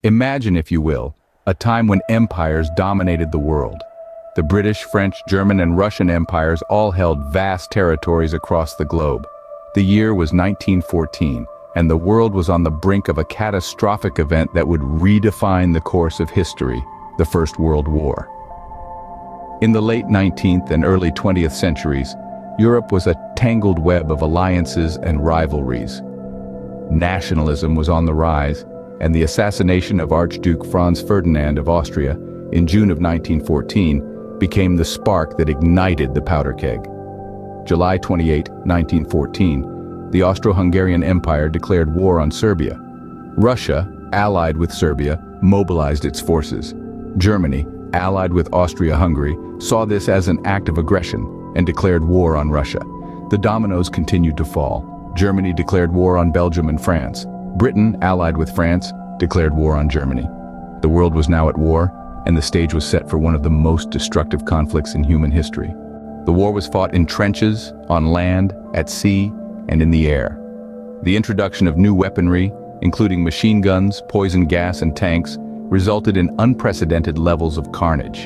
Imagine, if you will, a time when empires dominated the world. The British, French, German, and Russian empires all held vast territories across the globe. The year was 1914, and the world was on the brink of a catastrophic event that would redefine the course of history, the First World War. In the late 19th and early 20th centuries, Europe was a tangled web of alliances and rivalries. Nationalism was on the rise, and the assassination of Archduke Franz Ferdinand of Austria in June of 1914 became the spark that ignited the powder keg. July 28, 1914, the Austro-Hungarian Empire declared war on Serbia. Russia, allied with Serbia, mobilized its forces. Germany, allied with Austria-Hungary, saw this as an act of aggression and declared war on Russia. The dominoes continued to fall. Germany declared war on Belgium and France. Britain, allied with France, declared war on Germany. The world was now at war, and the stage was set for one of the most destructive conflicts in human history. The war was fought in trenches, on land, at sea, and in the air. The introduction of new weaponry, including machine guns, poison gas, and tanks, resulted in unprecedented levels of carnage.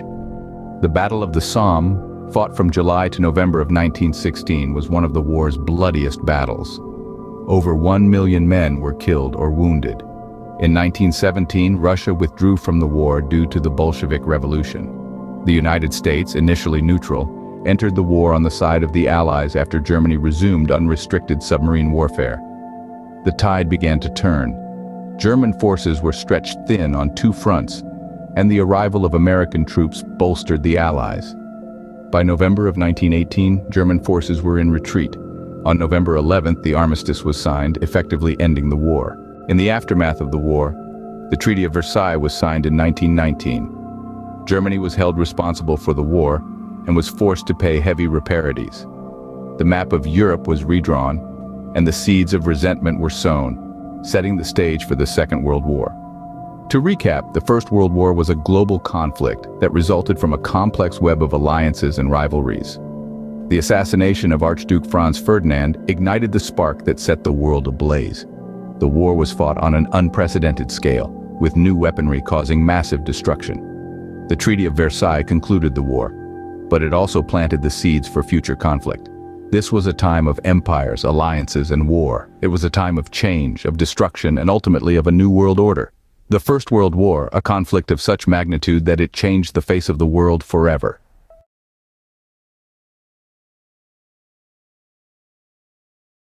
The Battle of the Somme, fought from July to November of 1916, was one of the war's bloodiest battles. Over 1 million men were killed or wounded. In 1917, Russia withdrew from the war due to the Bolshevik Revolution. The United States, initially neutral, entered the war on the side of the Allies after Germany resumed unrestricted submarine warfare. The tide began to turn. German forces were stretched thin on two fronts, and the arrival of American troops bolstered the Allies. By November of 1918, German forces were in retreat. On November 11th, the armistice was signed, effectively ending the war. In the aftermath of the war, the Treaty of Versailles was signed in 1919. Germany was held responsible for the war and was forced to pay heavy reparations. The map of Europe was redrawn, and the seeds of resentment were sown, setting the stage for the Second World War. To recap, the First World War was a global conflict that resulted from a complex web of alliances and rivalries. The assassination of Archduke Franz Ferdinand ignited the spark that set the world ablaze. The war was fought on an unprecedented scale, with new weaponry causing massive destruction. The Treaty of Versailles concluded the war, but it also planted the seeds for future conflict. This was a time of empires, alliances, and war. It was a time of change, of destruction, and ultimately of a new world order. The First World War, a conflict of such magnitude that it changed the face of the world forever.